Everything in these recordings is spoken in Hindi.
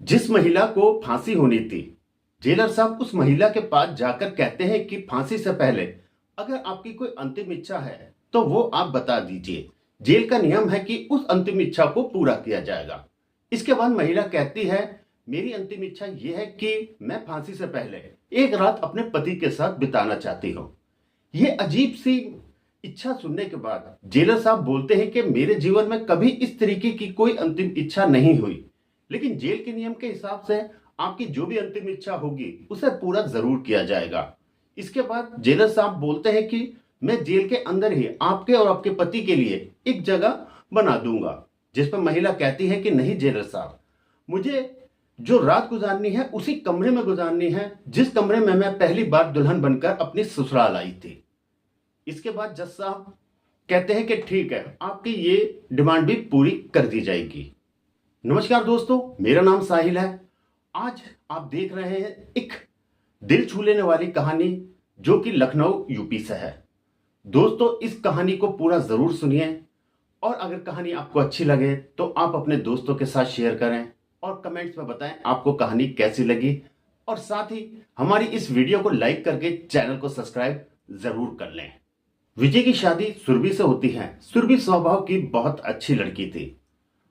जिस महिला को फांसी होनी थी, जेलर साहब उस महिला के पास जाकर कहते हैं कि फांसी से पहले अगर आपकी कोई अंतिम इच्छा है तो वो आप बता दीजिए। जेल का नियम है कि उस अंतिम इच्छा को पूरा किया जाएगा। इसके बाद महिला कहती है, मेरी अंतिम इच्छा ये है कि मैं फांसी से पहले एक रात अपने पति के साथ बिताना चाहती हूँ। ये अजीब सी इच्छा सुनने के बाद जेलर साहब बोलते हैं कि मेरे जीवन में कभी इस तरीके की कोई अंतिम इच्छा नहीं हुई, लेकिन जेल के नियम के हिसाब से आपकी जो भी अंतिम इच्छा होगी उसे पूरा जरूर किया जाएगा। इसके बाद जेलर साहब बोलते हैं कि मैं जेल के अंदर ही आपके और आपके पति के लिए एक जगह बना दूंगा। जिस पर महिला कहती है कि नहीं जेलर साहब, मुझे जो रात गुजारनी है उसी कमरे में गुजारनी है जिस कमरे में मैं पहली बार दुल्हन बनकर अपनी ससुराल आई थी। इसके बाद जज साहब कहते हैं कि ठीक है, आपकी ये डिमांड भी पूरी कर दी जाएगी। नमस्कार दोस्तों, मेरा नाम साहिल है। आज आप देख रहे हैं एक दिल छू लेने वाली कहानी जो कि लखनऊ यूपी से है। दोस्तों, इस कहानी को पूरा जरूर सुनिए और अगर कहानी आपको अच्छी लगे तो आप अपने दोस्तों के साथ शेयर करें और कमेंट्स में बताएं आपको कहानी कैसी लगी, और साथ ही हमारी इस वीडियो को लाइक करके चैनल को सब्सक्राइब जरूर कर लें। विजय की शादी सुरभि से होती है। सुरभि स्वभाव की बहुत अच्छी लड़की थी।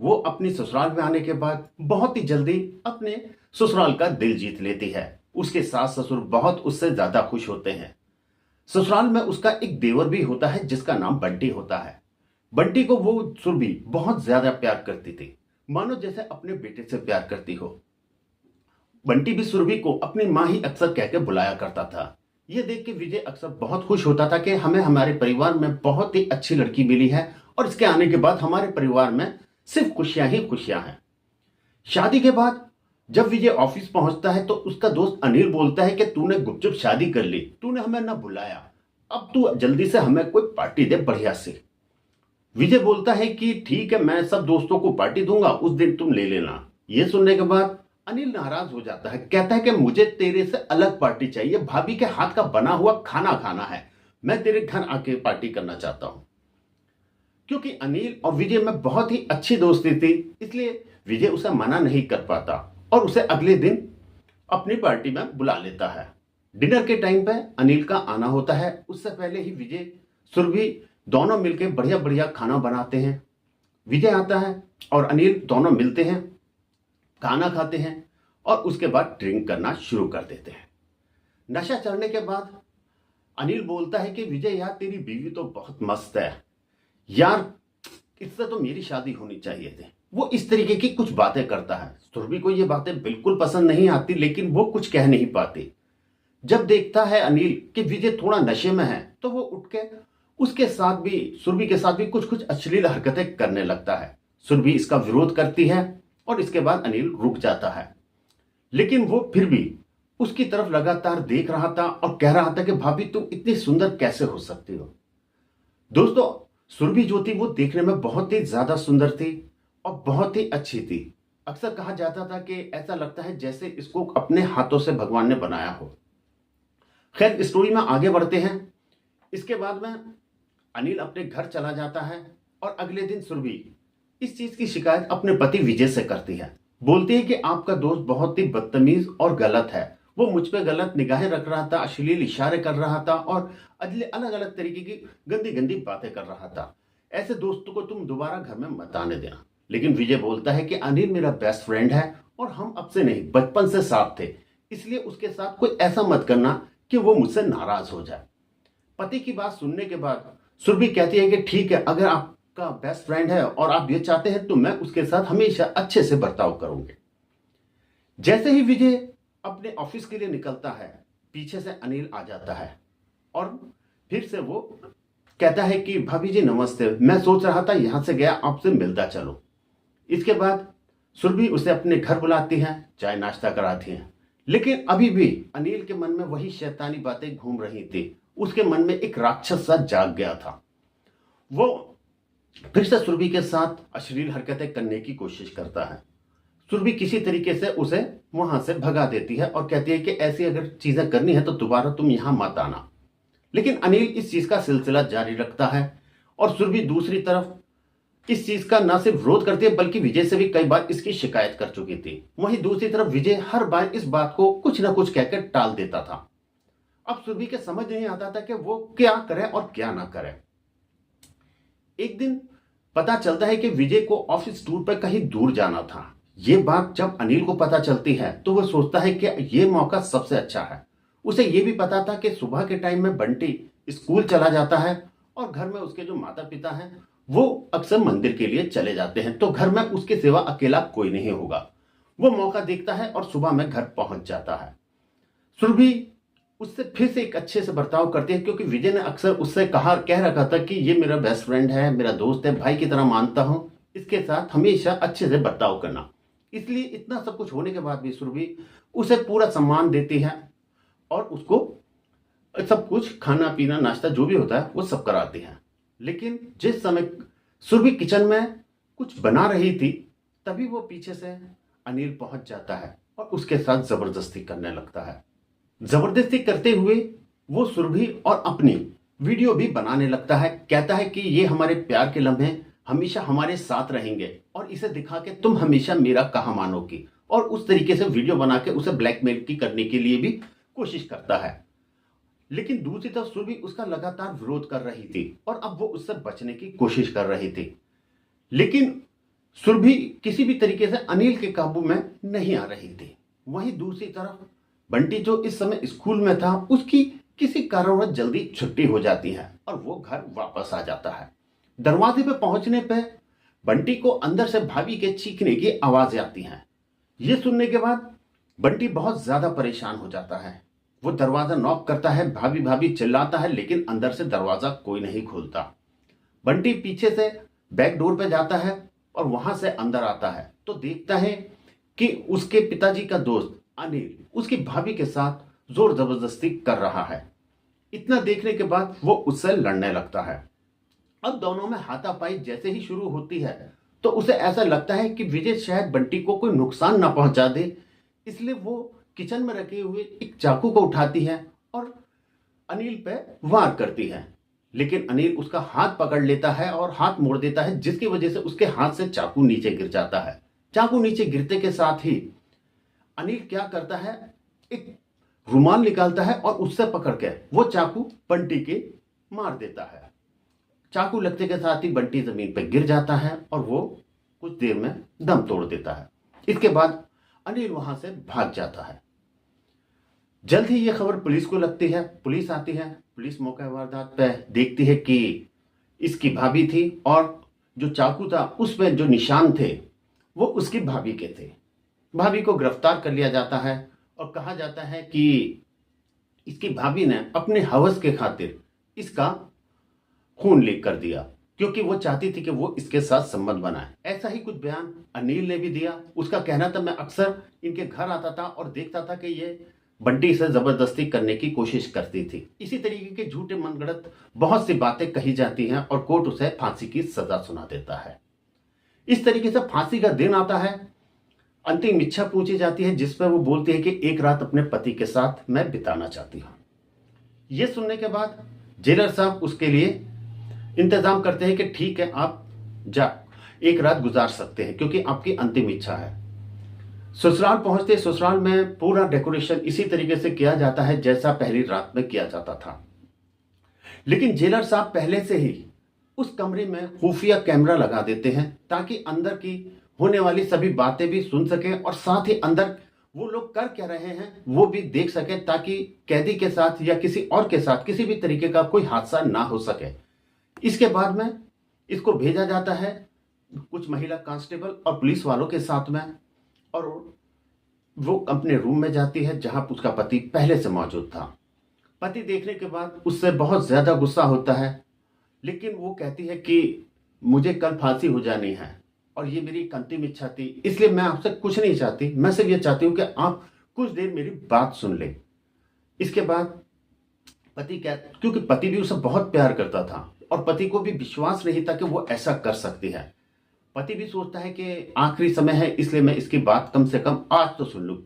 वो अपनी ससुराल में आने के बाद बहुत ही जल्दी अपने ससुराल का दिल जीत लेती है। उसके सास ससुर बहुत उससे ज्यादा खुश होते हैं। ससुराल में उसका एक देवर भी होता है जिसका नाम बंटी होता है। बंटी को वो सुरभि बहुत ज्यादा प्यार करती थी, मानो जैसे अपने बेटे से प्यार करती हो। बंटी भी सुरभि को अपनी माँ ही अक्सर कह के बुलाया करता था। यह देख के विजय अक्सर बहुत खुश होता था कि हमें हमारे परिवार में बहुत ही अच्छी लड़की मिली है और इसके आने के बाद हमारे परिवार में सिर्फ खुशियां ही खुशियां हैं। शादी के बाद जब विजय ऑफिस पहुंचता है तो उसका दोस्त अनिल बोलता है कि तूने गुपचुप शादी कर ली, तूने हमें ना बुलाया, अब तू जल्दी से हमें कोई पार्टी दे बढ़िया से। विजय बोलता है कि ठीक है, मैं सब दोस्तों को पार्टी दूंगा, उस दिन तुम ले लेना। यह सुनने के बाद अनिल नाराज हो जाता है, कहता है कि मुझे तेरे से अलग पार्टी चाहिए, भाभी के हाथ का बना हुआ खाना खाना है, मैं तेरे घर आके पार्टी करना चाहता हूं। क्योंकि अनिल और विजय में बहुत ही अच्छी दोस्ती थी, इसलिए विजय उसे मना नहीं कर पाता और उसे अगले दिन अपनी पार्टी में बुला लेता है। डिनर के टाइम पे अनिल का आना होता है। उससे पहले ही विजय सुरभि दोनों मिलकर बढ़िया बढ़िया खाना बनाते हैं। विजय आता है और अनिल दोनों मिलते हैं, खाना खाते हैं और उसके बाद ड्रिंक करना शुरू कर देते हैं। नशा चढ़ने के बाद अनिल बोलता है कि विजय यार, तेरी बीवी तो बहुत मस्त है यार, इससे तो मेरी शादी होनी चाहिए थी। वो इस तरीके की कुछ बातें करता है। सुरभि को ये बातें बिल्कुल पसंद नहीं आती, लेकिन वो कुछ कह नहीं पाती। जब देखता है अनिल कि विजय थोड़ा नशे में है तो वो उठ के उसके साथ भी, सुरभि के साथ भी कुछ कुछ अश्लील हरकतें करने लगता है। सुरभि इसका विरोध करती है और इसके बाद अनिल रुक जाता है, लेकिन वो फिर भी उसकी तरफ लगातार देख रहा था और कह रहा था कि भाभी तुम इतनी सुंदर कैसे हो सकती हो। दोस्तों, सुरभि जो थी वो देखने में बहुत ही ज्यादा सुंदर थी और बहुत ही अच्छी थी। अक्सर कहा जाता था कि ऐसा लगता है जैसे इसको अपने हाथों से भगवान ने बनाया हो। खैर, स्टोरी में आगे बढ़ते हैं। इसके बाद में अनिल अपने घर चला जाता है और अगले दिन सुरभि इस चीज की शिकायत अपने पति विजय से करती है। बोलती है कि आपका दोस्त बहुत ही बदतमीज और गलत है, वो मुझ पे गलत निगाहें रख रहा था, अश्लील इशारे कर रहा था और अलग अलग तरीके की गंदी गंदी बातें कर रहा था। ऐसे दोस्तों को तुम दोबारा घर में मत आने देना। लेकिन विजय बोलता है कि अनिल मेरा बेस्ट फ्रेंड है और हम अब से नहीं बचपन से साथ थे, इसलिए उसके साथ कोई ऐसा मत करना कि वो मुझसे नाराज हो जाए। पति की बात सुनने के बाद सुरभि कहती है कि ठीक है, अगर आपका बेस्ट फ्रेंड है और आप ये चाहते हैं तो मैं उसके साथ हमेशा अच्छे से बर्ताव करूंगी। जैसे ही विजय अपने ऑफिस के लिए निकलता है, पीछे से अनिल आ जाता है और फिर से वो कहता है कि भाभी जी नमस्ते, मैं सोच रहा था यहां से गया आपसे मिलता चलो। इसके बाद सुरभि उसे अपने घर बुलाती है, चाय नाश्ता कराती है, लेकिन अभी भी अनिल के मन में वही शैतानी बातें घूम रही थी। उसके मन में एक राक्षस सा जाग गया था। वो फिर से सुरभि के साथ अश्लील हरकतें करने की कोशिश करता है। सुरभि किसी तरीके से उसे वहां से भगा देती है और कहती है कि ऐसी अगर चीजें करनी है तो दोबारा तुम यहां मत आना। लेकिन अनिल इस चीज का सिलसिला जारी रखता है और सुरभि दूसरी तरफ इस चीज का न सिर्फ विरोध करती है बल्कि विजय से भी कई बार इसकी शिकायत कर चुकी थी। वहीं दूसरी तरफ विजय हर बार इस बात को कुछ न कुछ कहकर टाल देता था। अब सुरभि के समझ नहीं आता था कि वो क्या करे और क्या ना करे। एक दिन पता चलता है कि विजय को ऑफिस टूर पर कहीं दूर जाना था। ये बात जब अनिल को पता चलती है तो वह सोचता है कि यह मौका सबसे अच्छा है। उसे यह भी पता था कि सुबह के टाइम में बंटी स्कूल चला जाता है और घर में उसके जो माता पिता हैं वो अक्सर मंदिर के लिए चले जाते हैं, तो घर में उसके सिवा अकेला कोई नहीं होगा। वो मौका देखता है और सुबह में घर पहुंच जाता है। सुरभि उससे फिर से एक अच्छे से बर्ताव करती है, क्योंकि विजय ने अक्सर उससे कह रखा था कि ये मेरा बेस्ट फ्रेंड है, मेरा दोस्त है, भाई की तरह मानता हूं, इसके साथ हमेशा अच्छे से बर्ताव करना। इसलिए इतना सब कुछ होने के बाद भी सुरभि उसे पूरा सम्मान देती है और उसको सब कुछ खाना पीना नाश्ता जो भी होता है वो सब कराती है। लेकिन जिस समय सुरभि किचन में कुछ बना रही थी तभी वो पीछे से अनिल पहुंच जाता है और उसके साथ जबरदस्ती करने लगता है। जबरदस्ती करते हुए वो सुरभि और अपनी वीडियो भी बनाने लगता है। कहता है कि ये हमारे प्यार के लम्हे हमेशा हमारे साथ रहेंगे और इसे दिखा के तुम हमेशा मेरा कहा मानोगी, और उस तरीके से वीडियो बना के उसे ब्लैकमेल की करने के लिए भी कोशिश करता है। लेकिन दूसरी तरफ सुरभि उसका लगातार विरोध कर रही थी और अब वो उससे बचने की कोशिश कर रही थी। लेकिन सुरभि किसी भी तरीके से अनिल के काबू में नहीं आ रही थी। वहीं दूसरी तरफ बंटी जो इस समय स्कूल में था उसकी किसी कारणवश जल्दी छुट्टी हो जाती है और वो घर वापस आ जाता है। दरवाजे पे पहुंचने पे बंटी को अंदर से भाभी के चीखने की आवाजें आती हैं। ये सुनने के बाद बंटी बहुत ज्यादा परेशान हो जाता है। वो दरवाजा नॉक करता है, भाभी भाभी चिल्लाता है, लेकिन अंदर से दरवाजा कोई नहीं खोलता। बंटी पीछे से बैक डोर पे जाता है और वहां से अंदर आता है तो देखता है कि उसके पिताजी का दोस्त अनिल उसकी भाभी के साथ जोर जबरदस्ती कर रहा है। इतना देखने के बाद वो उससे लड़ने लगता है। अब दोनों में हाथापाई जैसे ही शुरू होती है तो उसे ऐसा लगता है कि विजय शायद बंटी को कोई नुकसान ना पहुंचा दे, इसलिए वो किचन में रखे हुए एक चाकू को उठाती है और अनिल पे वार करती है। लेकिन अनिल उसका हाथ पकड़ लेता है और हाथ मोड़ देता है, जिसकी वजह से उसके हाथ से चाकू नीचे गिर जाता है। चाकू नीचे गिरते के साथ ही अनिल क्या करता है, एक रुमाल निकालता है और उससे पकड़ के वो चाकू बंटी के मार देता है। चाकू लगते के साथ ही बंटी जमीन पर गिर जाता है और वो कुछ देर में दम तोड़ देता है। इसके बाद अनिल वहां से भाग जाता है। जल्द ही यह खबर पुलिस को लगती है। पुलिस आती है। पुलिस मौका वारदात पे देखती है कि इसकी भाभी थी और जो चाकू था उसमें जो निशान थे वो उसकी भाभी के थे। भाभी को गिरफ्तार कर लिया जाता है और कहा जाता है कि इसकी भाभी ने अपने हवस के खातिर इसका खून लीक कर दिया, क्योंकि वो चाहती थी कि वो इसके साथ संबंध बनाए। ऐसा ही कुछ बयान अनिल ने भी दिया। उसका कहना था, मैं अक्सर इनके घर आता था और देखता था कि ये बंटी से जबरदस्ती करने की कोशिश करती थी। इसी तरीके के झूठे मनगढ़ंत बहुत सी बातें कही जाती हैं और कोर्ट उसे फांसी की सजा सुना देता है। इस तरीके से फांसी का दिन आता है। अंतिम इच्छा पूछी जाती है जिस पर वो बोलती है कि एक रात अपने पति के साथ मैं बिताना चाहती हूँ। ये सुनने के बाद जेलर साहब उसके लिए इंतजाम करते हैं कि ठीक है, आप एक रात गुजार सकते हैं क्योंकि आपकी अंतिम इच्छा है। ससुराल पहुंचते ससुराल में पूरा डेकोरेशन इसी तरीके से किया जाता है जैसा पहली रात में किया जाता था। लेकिन जेलर साहब पहले से ही उस कमरे में खुफिया कैमरा लगा देते हैं ताकि अंदर की होने वाली सभी बातें भी सुन सके और साथ ही अंदर वो लोग कर क्या रहे हैं वो भी देख सके, ताकि कैदी के साथ या किसी और के साथ किसी भी तरीके का कोई हादसा ना हो सके। इसके बाद में इसको भेजा जाता है कुछ महिला कांस्टेबल और पुलिस वालों के साथ में, और वो अपने रूम में जाती है जहां उसका पति पहले से मौजूद था। पति देखने के बाद उससे बहुत ज्यादा गुस्सा होता है, लेकिन वो कहती है कि मुझे कल फांसी हो जानी है और ये मेरी एक अंतिम इच्छा थी, इसलिए मैं आपसे कुछ नहीं चाहती, मैं सिर्फ ये चाहती हूँ कि आप कुछ देर मेरी बात सुन लें। इसके बाद क्योंकि पति भी उसे बहुत प्यार करता था और पति को भी विश्वास नहीं था कि वो ऐसा कर सकती है। पति भी सोचता है कि आखिरी समय है, इसलिए मैं इसकी बात कम से कम आज तो सुन लूं।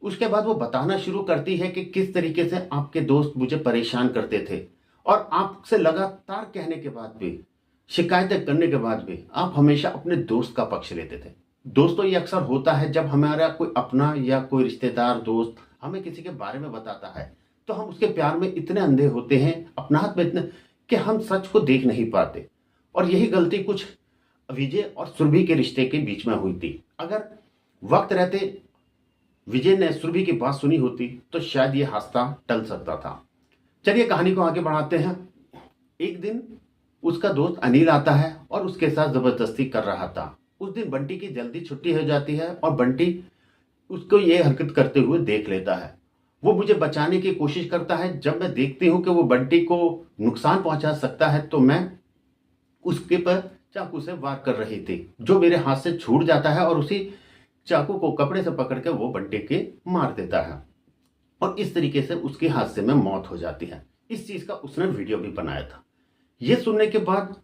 उसके बाद वो बताना शुरू करती है कि किस तरीके से आपके दोस्त मुझे परेशान करते थे और आपसे लगातार कहने के बाद भी शिकायतें करने के बाद भी आप हमेशा अपने दोस्त का पक्ष लेते थे। दोस्तों, ये अक्सर होता है जब हमारा कोई अपना या कोई रिश्तेदार दोस्त हमें किसी के बारे में बताता है, तो हम उसके प्यार में इतने अंधे होते हैं, अपनाहत में इतने, कि हम सच को देख नहीं पाते। और यही गलती कुछ विजय और सुरभि के रिश्ते के बीच में हुई थी। अगर वक्त रहते विजय ने सुरभि की बात सुनी होती तो शायद ये हादसा टल सकता था। चलिए कहानी को आगे बढ़ाते हैं। एक दिन उसका दोस्त अनिल आता है और उसके साथ जबरदस्ती कर रहा था। उस दिन बंटी की जल्दी छुट्टी हो जाती है और बंटी उसको ये हरकत करते हुए देख लेता है। वो मुझे बचाने की कोशिश करता है। जब मैं देखती हूँ कि वो बंटी को नुकसान पहुंचा सकता है तो मैं उसके पर चाकू से वार कर रही थी, जो मेरे हाथ से छूट जाता है और उसी चाकू को कपड़े से पकड़ के वो बंटी के मार देता है और इस तरीके से उसके हादसे में मौत हो जाती है। इस चीज का उसने वीडियो भी बनाया था। ये सुनने के बाद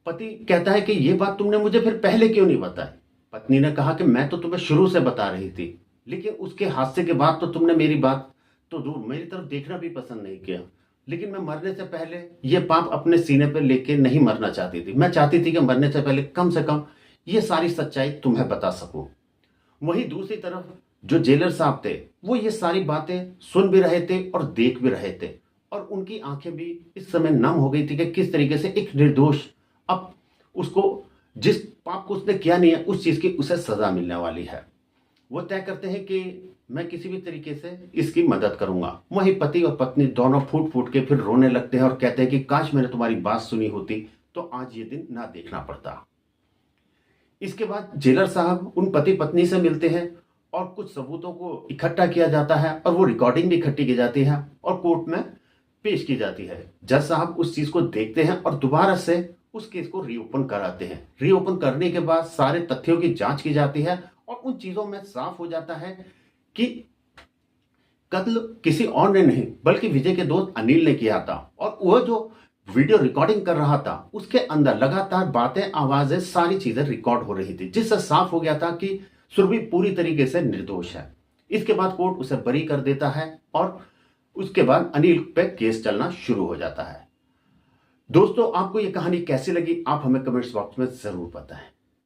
पति कहता है कि ये बात तुमने मुझे फिर पहले क्यों नहीं बताई। पत्नी ने कहा कि मैं तो तुम्हें शुरू से बता रही थी, लेकिन उसके हादसे के बाद तो तुमने मेरी बात तो दूर, मेरी तरफ देखना भी पसंद नहीं किया। लेकिन मैं मरने से पहले ये पाप अपने सीने पर लेके नहीं मरना चाहती थी। मैं चाहती थी कि मरने से पहले कम से कम ये सारी सच्चाई तुम्हें बता सकूं। वहीं दूसरी तरफ जो जेलर साहब थे वो ये सारी बातें सुन भी रहे थे और देख भी रहे थे और उनकी आंखें भी इस समय नम हो गई थी कि किस तरीके से एक निर्दोष, अब उसको जिस पाप को उसने किया नहीं है उस चीज की उसे सजा मिलने वाली है। वो तय करते हैं कि मैं किसी भी तरीके से इसकी मदद करूंगा। वहीं पति और पत्नी दोनों फूट फूट के फिर रोने लगते हैं और कहते हैं कि काश मैंने तुम्हारी बात सुनी होती तो आज ये दिन ना देखना पड़ता। इसके बाद जेलर साहब उन पति पत्नी से मिलते हैं और कुछ सबूतों को इकट्ठा किया जाता है और वो रिकॉर्डिंग भी इकट्ठी की जाती है और कोर्ट में पेश की जाती है। जज साहब उस चीज को देखते हैं और दोबारा से उस केस को रीओपन कराते हैं। रीओपन करने के बाद सारे तथ्यों की जांच की जाती है और उन चीजों में साफ हो जाता है कि कत्ल किसी और ने नहीं बल्कि विजय के दोस्त अनिल ने किया था। और वह जो वीडियो रिकॉर्डिंग कर रहा था उसके अंदर लगातार बातें, आवाजें, सारी चीजें रिकॉर्ड हो रही थी, जिससे साफ हो गया था कि सुरभि पूरी तरीके से निर्दोष है। इसके बाद कोर्ट उसे बरी कर देता है और उसके बाद अनिल पे केस चलना शुरू हो जाता है। दोस्तों, आपको ये कहानी कैसी लगी आप हमें कमेंट्स बॉक्स में जरूर बताएं।